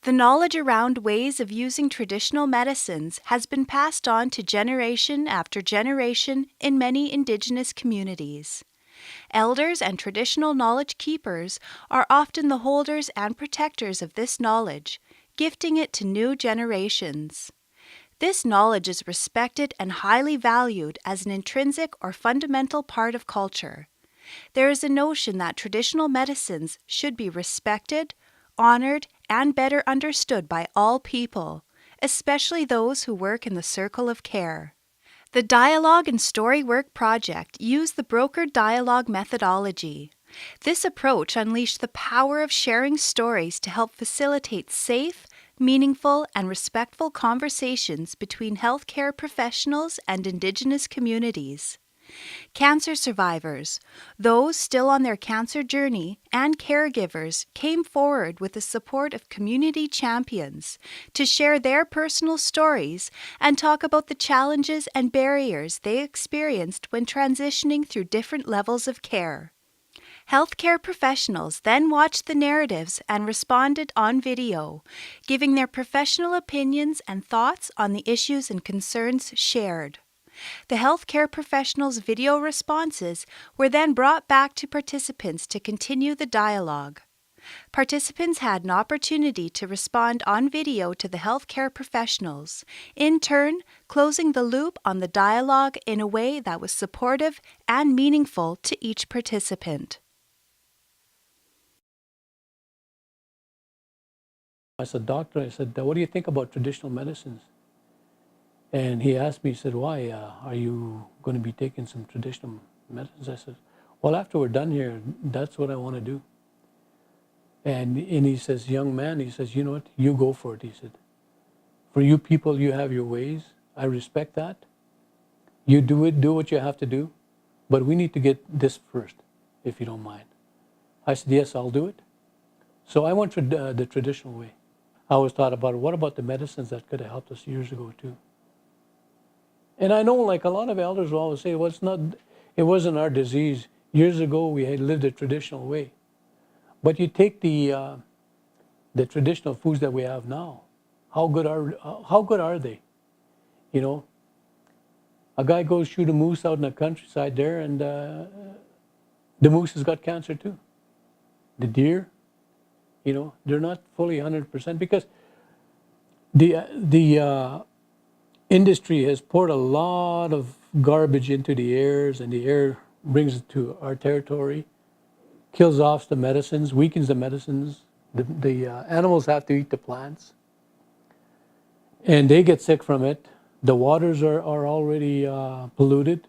The knowledge around ways of using traditional medicines has been passed on to generation after generation in many Indigenous communities. Elders and traditional knowledge keepers are often the holders and protectors of this knowledge, gifting it to new generations. This knowledge is respected and highly valued as an intrinsic or fundamental part of culture. There is a notion that traditional medicines should be respected, honored, and better understood by all people, especially those who work in the circle of care. The Dialogue and Story Work Project used the brokered dialogue methodology. This approach unleashed the power of sharing stories to help facilitate safe, meaningful, and respectful conversations between healthcare professionals and Indigenous communities. Cancer survivors, those still on their cancer journey, and caregivers came forward with the support of community champions to share their personal stories and talk about the challenges and barriers they experienced when transitioning through different levels of care. Healthcare professionals then watched the narratives and responded on video, giving their professional opinions and thoughts on the issues and concerns shared. The healthcare professionals' video responses were then brought back to participants to continue the dialogue. Participants had an opportunity to respond on video to the healthcare professionals, in turn closing the loop on the dialogue in a way that was supportive and meaningful to each participant. I said, "Doctor," I said, "what do you think about traditional medicines?" And he asked me, he said, "Why? Are you going to be taking some traditional medicines?" I said, "Well, after we're done here, that's what I want to do." And he says, "Young man," he says, "you know what? You go for it." He said, "For you people, you have your ways. I respect that. You do it, do what you have to do. But we need to get this first, if you don't mind." I said, "Yes, I'll do it." So I went for the traditional way. I always thought about, what about the medicines that could have helped us years ago too? And I know, like a lot of elders will always say, well, it wasn't our disease. Years ago, we had lived a traditional way. But you take the traditional foods that we have now. How good are they? You know, a guy goes shoot a moose out in the countryside there, and the moose has got cancer too. The deer, you know, they're not fully 100% because the industry has poured a lot of garbage into the airs, and the air brings it to our territory, kills off the medicines, weakens the medicines. The animals have to eat the plants, and they get sick from it. The waters are already polluted.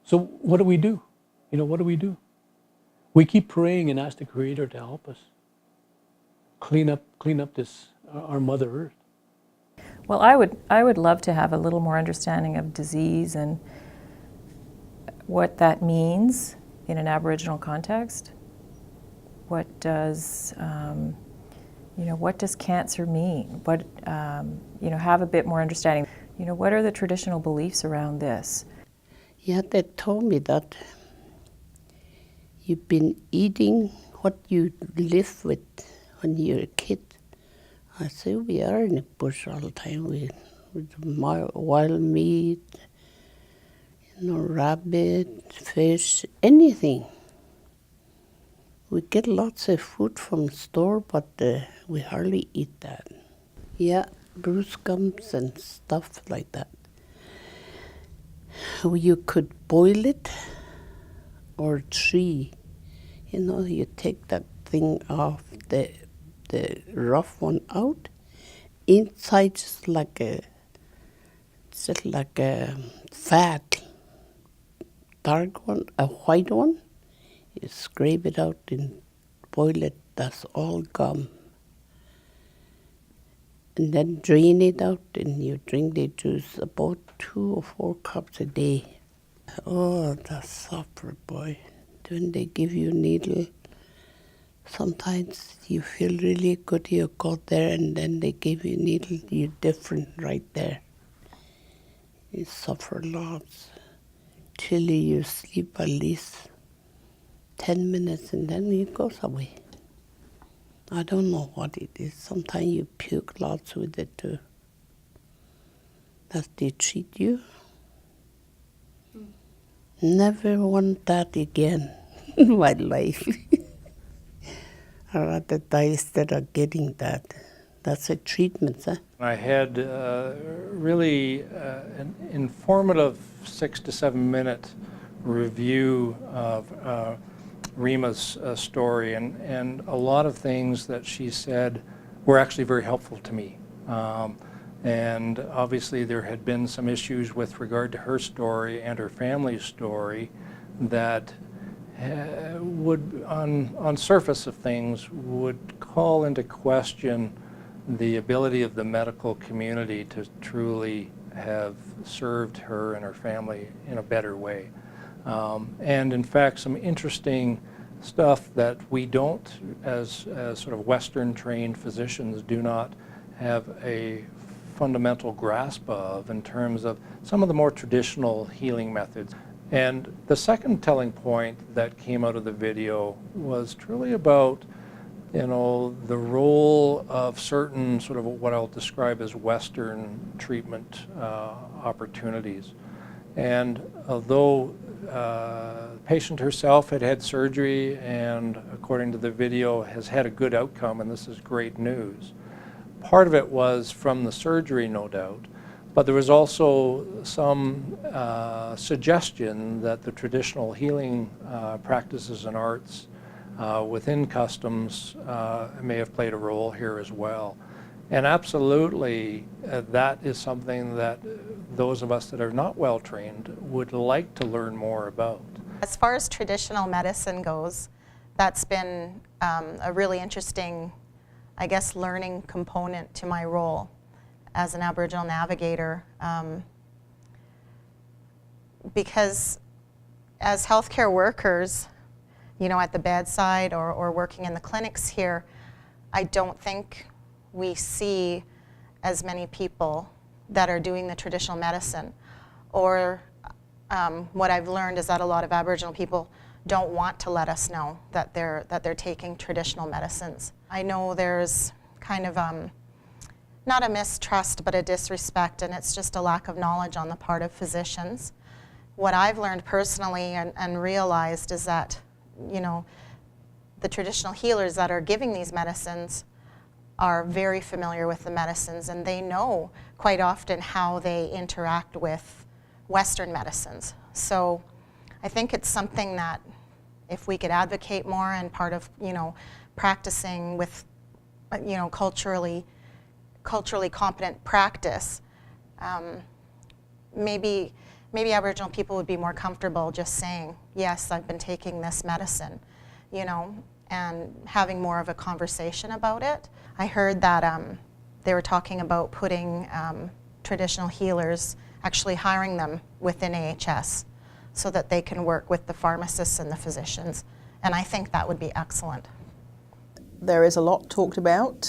So what do we do? You know, what do we do? We keep praying and ask the Creator to help us clean up this our Mother Earth. Well, I would love to have a little more understanding of disease and what that means in an Aboriginal context. What does what does cancer mean? What have a bit more understanding. What are the traditional beliefs around this? Yeah, they told me that you've been eating what you live with when you're a kid. I say we are in the bush all the time with wild meat, rabbit, fish, anything. We get lots of food from the store, but we hardly eat that. Yeah, bruise gums and stuff like that. You could boil it or tree. You take that thing off, the rough one out. Inside just like a fat, dark one, a white one. You scrape it out and boil it. That's all gum. And then drain it out, and you drink the juice about 2 or 4 cups a day. Oh, the suffer, boy. When they give you needle, sometimes you feel really good. You go there, and then they give you needle. You're different right there. You suffer lots till you sleep at least 10 minutes, and then it goes away. I don't know what it is. Sometimes you puke lots with it too. Does they treat you? Never want that again in my life. I'd rather die instead of getting that. That's a treatment, huh? I had really an informative 6 to 7 minute review of Rima's story, and a lot of things that she said were actually very helpful to me. And obviously there had been some issues with regard to her story and her family's story that would, on surface of things, would call into question the ability of the medical community to truly have served her and her family in a better way. And in fact, some interesting stuff that we don't, as sort of Western trained physicians, do not have a fundamental grasp of in terms of some of the more traditional healing methods. And the second telling point that came out of the video was truly about, you know, the role of certain sort of what I'll describe as Western treatment opportunities. And although the patient herself had had surgery and, according to the video, has had a good outcome, and this is great news, part of it was from the surgery, no doubt, but there was also some suggestion that the traditional healing practices and arts within customs may have played a role here as well. And absolutely, that is something that those of us that are not well trained would like to learn more about. As far as traditional medicine goes, that's been a really interesting, I guess, learning component to my role as an Aboriginal navigator, because as healthcare workers, you know, at the bedside or working in the clinics here, I don't think we see as many people that are doing the traditional medicine. Or what I've learned is that a lot of Aboriginal people don't want to let us know that they're taking traditional medicines. I know there's kind of not a mistrust, but a disrespect, and it's just a lack of knowledge on the part of physicians. What I've learned personally and realized is that, you know, the traditional healers that are giving these medicines are very familiar with the medicines, and they know quite often how they interact with Western medicines. So I think it's something that if we could advocate more, and part of, you know, practicing with, you know, culturally competent practice, maybe Aboriginal people would be more comfortable just saying, yes, I've been taking this medicine, you know, and having more of a conversation about it. I heard that they were talking about putting traditional healers, actually hiring them within AHS so that they can work with the pharmacists and the physicians. And I think that would be excellent. There is a lot talked about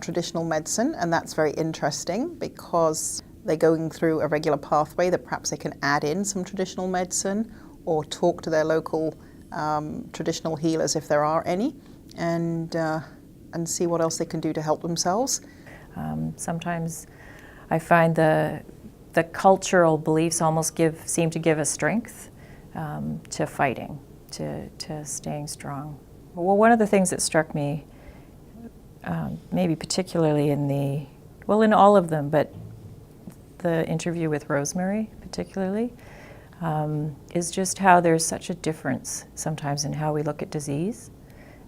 traditional medicine, and that's very interesting because they're going through a regular pathway that perhaps they can add in some traditional medicine or talk to their local traditional healers if there are any, and see what else they can do to help themselves. Sometimes I find the cultural beliefs almost seem to give us strength to fighting, to staying strong. Well, one of the things that struck me, maybe particularly in all of them, but the interview with Rosemary particularly, is just how there's such a difference sometimes in how we look at disease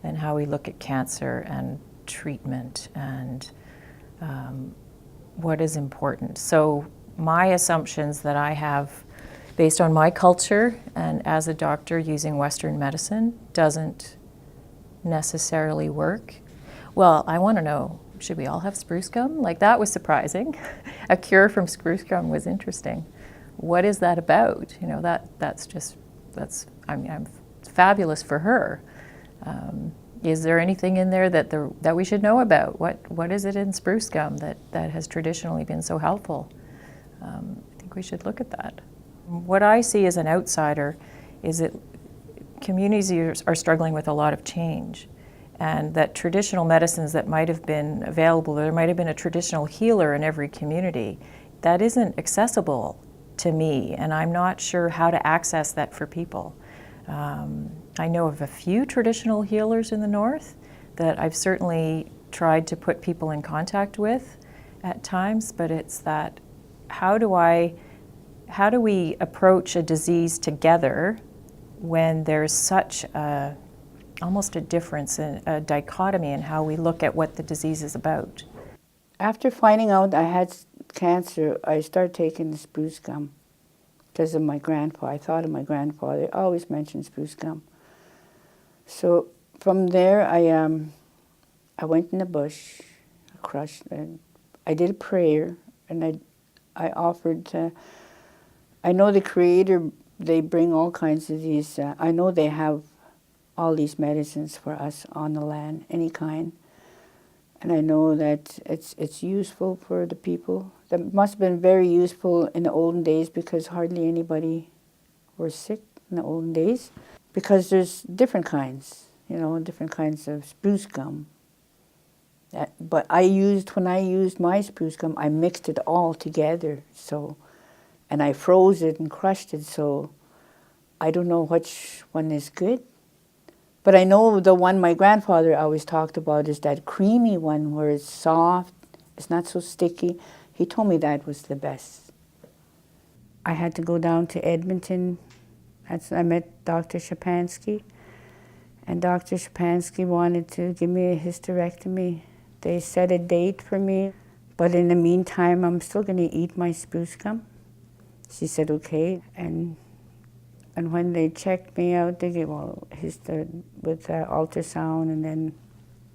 and how we look at cancer and treatment and what is important. So my assumptions that I have based on my culture and as a doctor using Western medicine doesn't necessarily work. Well, I want to know, should we all have spruce gum? Like, that was surprising. A cure from spruce gum was interesting. What is that about? You know, that's fabulous for her. Is there anything in there that we should know about? What is it in spruce gum that has traditionally been so helpful? I think we should look at that. What I see as an outsider is that communities are struggling with a lot of change, and that traditional medicines that might have been available, there might have been a traditional healer in every community, that isn't accessible to me, and I'm not sure how to access that for people. I know of a few traditional healers in the north that I've certainly tried to put people in contact with at times, but it's that how do we approach a disease together when there's such almost a difference, a dichotomy in how we look at what the disease is about? After finding out I had cancer, I started taking the spruce gum because of my grandpa. I thought of my grandfather. I always mentioned spruce gum. So from there, I went in the bush, crushed, and I did a prayer, and I offered to. I know the Creator. They bring all kinds of these. I know they have all these medicines for us on the land, any kind. And I know that it's useful for the people. That must have been very useful in the olden days because hardly anybody were sick in the olden days. Because there's different kinds, different kinds of spruce gum. But when I used my spruce gum, I mixed it all together. And I froze it and crushed it, so I don't know which one is good. But I know the one my grandfather always talked about is that creamy one where it's soft, it's not so sticky. He told me that was the best. I had to go down to Edmonton. I met Dr. Shapansky. And Dr. Shapansky wanted to give me a hysterectomy. They set a date for me. But in the meantime, I'm still going to eat my spruce gum. She said, okay. And when they checked me out, they gave with ultrasound, and then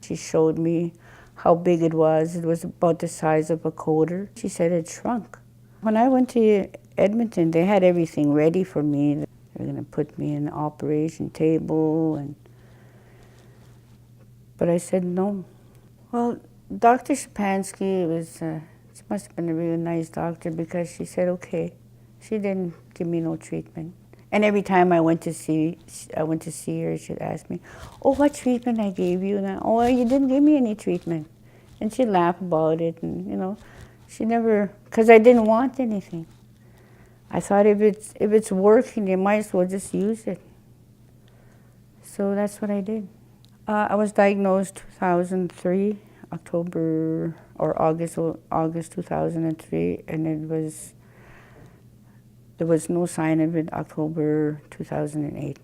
she showed me how big it was. It was about the size of a quarter. She said it shrunk. When I went to Edmonton, they had everything ready for me. They were going to put me in the operation table, but I said no. Well, Dr. Shapansky she must have been a really nice doctor because she said okay. She didn't give me no treatment. And every time I went to see her, she'd ask me, oh, what treatment I gave you? And oh, you didn't give me any treatment. And she'd laugh about it, and she never, because I didn't want anything. I thought if it's working, you might as well just use it. So that's what I did. I was diagnosed 2003, October or August 2003, and there was no sign of it October 2008.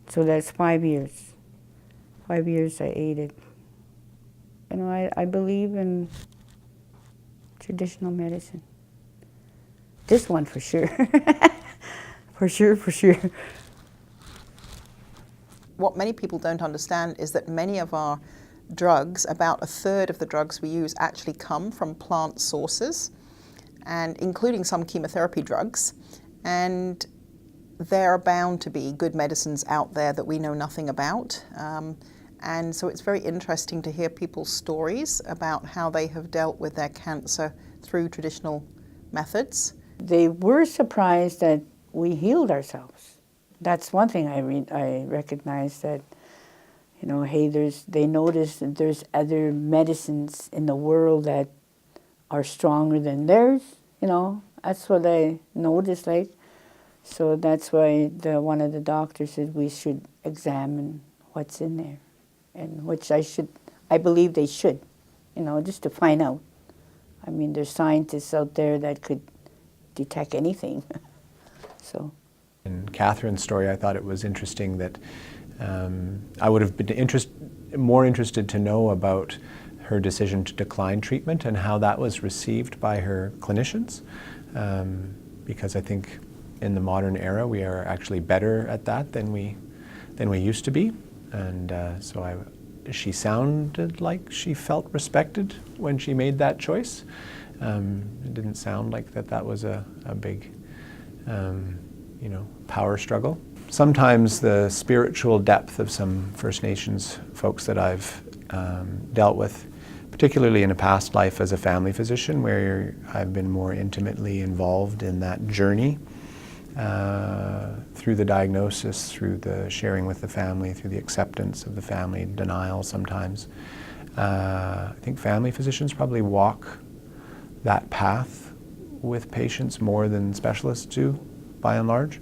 So that's 5 years. 5 years I ate it. I believe in traditional medicine. This one for sure. For sure. What many people don't understand is that many of our drugs, about a third of the drugs we use, actually come from plant sources, and including some chemotherapy drugs. And there are bound to be good medicines out there that we know nothing about. And so it's very interesting to hear people's stories about how they have dealt with their cancer through traditional methods. They were surprised that we healed ourselves. That's one thing I recognized, that, hey, they noticed that there's other medicines in the world that are stronger than theirs, That's what I noticed, So that's why one of the doctors said we should examine what's in there, and which I believe they should, just to find out. I mean, there's scientists out there that could detect anything, so. In Catherine's story, I thought it was interesting that I would have been more interested to know about her decision to decline treatment and how that was received by her clinicians, because I think in the modern era we are actually better at that than we used to be, and she sounded like she felt respected when she made that choice. It didn't sound like that was a big power struggle. Sometimes the spiritual depth of some First Nations folks that I've dealt with, particularly in a past life as a family physician where I've been more intimately involved in that journey, through the diagnosis, through the sharing with the family, through the acceptance of the family, denial sometimes. I think family physicians probably walk that path with patients more than specialists do, by and large.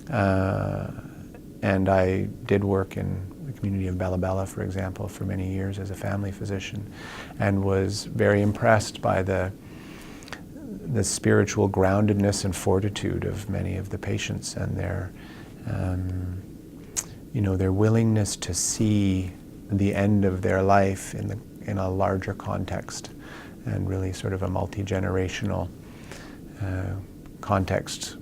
And I did work in the community of Bella Bella, for example, for many years as a family physician, and was very impressed by the spiritual groundedness and fortitude of many of the patients, and their their willingness to see the end of their life in a larger context, and really sort of a multi-generational context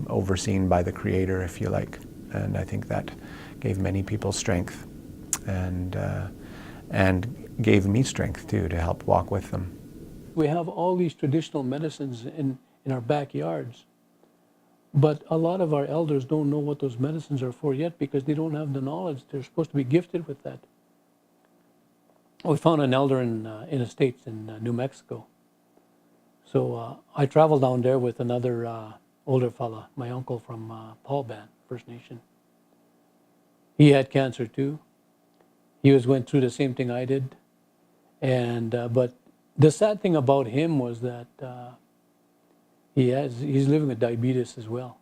overseen by the Creator, if you like. And I think that gave many people strength, and gave me strength too, to help walk with them. We have all these traditional medicines in our backyards, but a lot of our elders don't know what those medicines are for yet, because they don't have the knowledge. They're supposed to be gifted with that. We found an elder in the States, in New Mexico. So I traveled down there with another older fella, my uncle from Paul Band, First Nation. He had cancer too. He went through the same thing I did. And but the sad thing about him was that he's living with diabetes as well.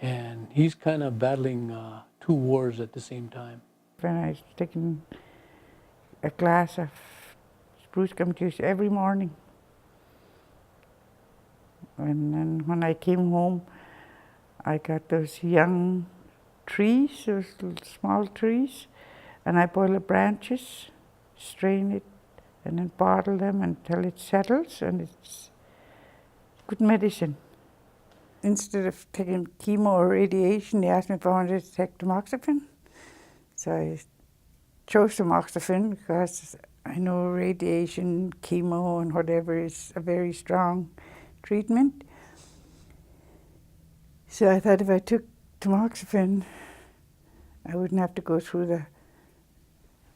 And he's kind of battling two wars at the same time. When I was taking a glass of spruce gum juice every morning. And then when I came home, I got those young trees, those little small trees, and I boil the branches, strain it, and then bottle them until it settles, and it's good medicine. Instead of taking chemo or radiation, they asked me if I wanted to take tamoxifen. So I chose tamoxifen because I know radiation, chemo, and whatever is a very strong treatment. So I thought if I took tamoxifen, I wouldn't have to go through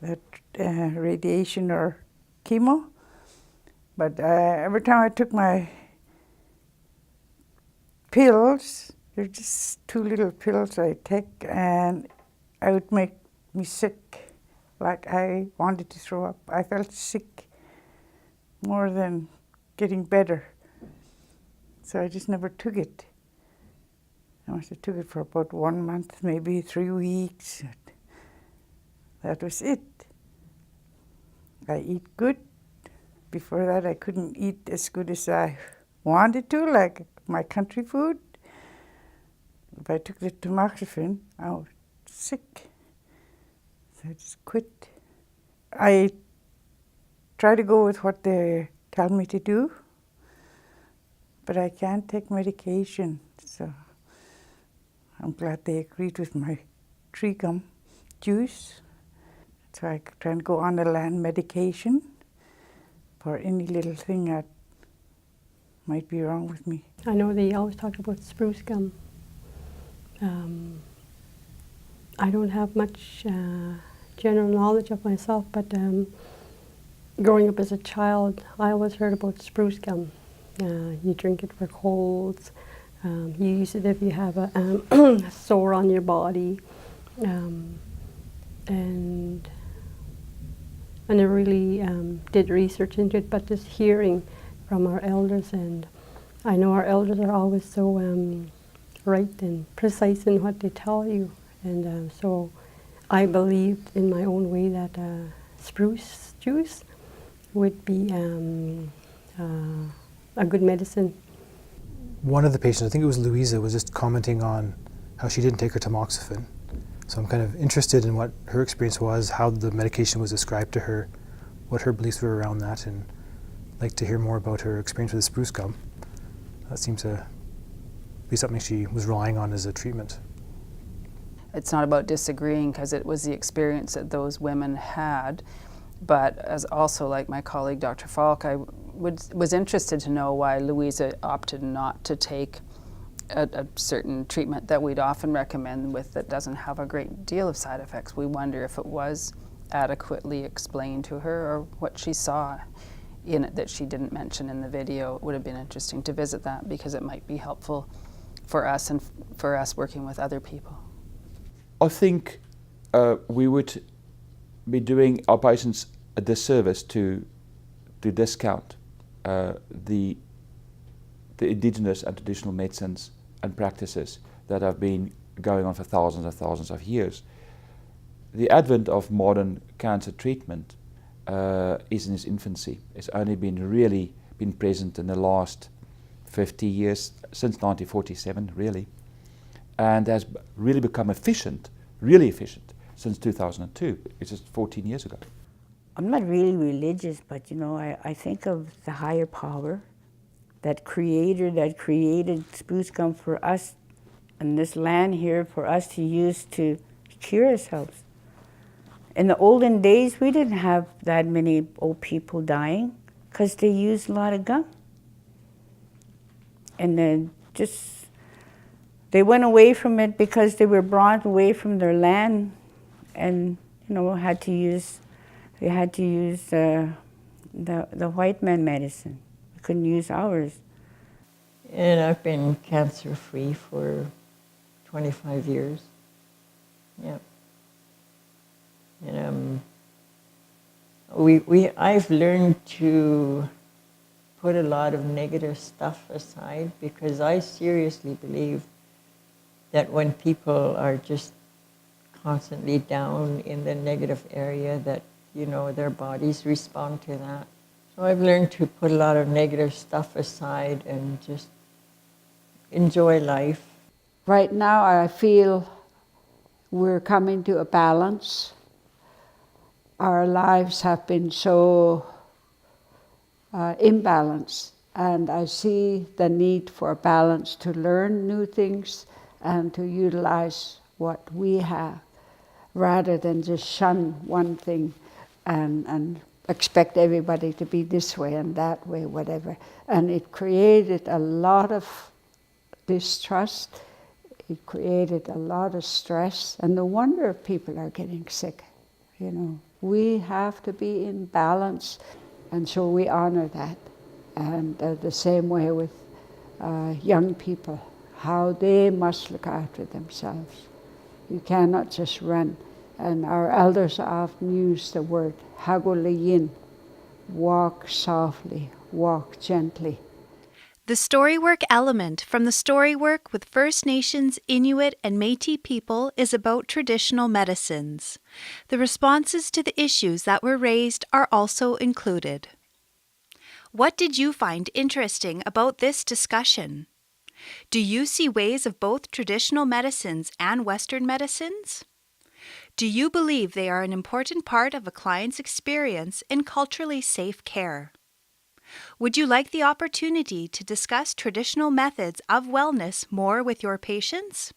that radiation or chemo. But every time I took my pills, they're just 2 little pills I take, and it would make me sick, like I wanted to throw up. I felt sick more than getting better. So I just never took it. I must have took it for about 1 month, maybe 3 weeks. That was it. I eat good. Before that, I couldn't eat as good as I wanted to, like my country food. If I took the tamoxifen, I was sick. So I just quit. I try to go with what they tell me to do, but I can't take medication, so I'm glad they agreed with my tree gum juice. So I try and go on the land medication for any little thing that might be wrong with me. I know they always talk about spruce gum. I don't have much general knowledge of myself, but growing up as a child, I always heard about spruce gum. You drink it for colds. You use it if you have a sore on your body. And I never really did research into it, but just hearing from our elders, and I know our elders are always so right and precise in what they tell you, and so I believed in my own way that spruce juice would be a good medicine. One of the patients, I think it was Louisa, was just commenting on how she didn't take her tamoxifen. So I'm kind of interested in what her experience was, how the medication was described to her, what her beliefs were around that, and I'd like to hear more about her experience with the spruce gum. That seems to be something she was relying on as a treatment. It's not about disagreeing, because it was the experience that those women had. But as also, like my colleague Dr. Falk, I was interested to know why Louisa opted not to take a certain treatment that we'd often recommend with that doesn't have a great deal of side effects. We wonder if it was adequately explained to her, or what she saw in it that she didn't mention in the video. It would have been interesting to visit that, because it might be helpful for us and for us working with other people? I think we would be doing our patients a disservice to discount the indigenous and traditional medicines and practices that have been going on for thousands and thousands of years. The advent of modern cancer treatment is in its infancy. It's only really been present in the last 50 years, since 1947 really, and has really become really efficient since 2002, which is 14 years ago. I'm not really religious, but I think of the higher power, that creator that created spruce gum for us and this land here for us to use to cure ourselves. In the olden days, we didn't have that many old people dying because they used a lot of gum. And then they went away from it because they were brought away from their land and, had to use the white man medicine. We couldn't use ours. And I've been cancer-free for 25 years. Yeah. And I've learned to put a lot of negative stuff aside, because I seriously believe that when people are just constantly down in the negative area, that their bodies respond to that. So I've learned to put a lot of negative stuff aside and just enjoy life. Right now I feel we're coming to a balance. Our lives have been so imbalanced, and I see the need for balance, to learn new things and to utilize what we have, rather than just shun one thing and expect everybody to be this way and that way, whatever. And it created a lot of distrust, it created a lot of stress, and no wonder people are getting sick. We have to be in balance, and so we honor that. And the same way with young people, how they must look after themselves. You cannot just run. And our elders often use the word hagulayin, walk softly, walk gently. The Storywork element from the Storywork with First Nations, Inuit, and Métis people is about traditional medicines. The responses to the issues that were raised are also included. What did you find interesting about this discussion? Do you see ways of both traditional medicines and Western medicines? Do you believe they are an important part of a client's experience in culturally safe care? Would you like the opportunity to discuss traditional methods of wellness more with your patients?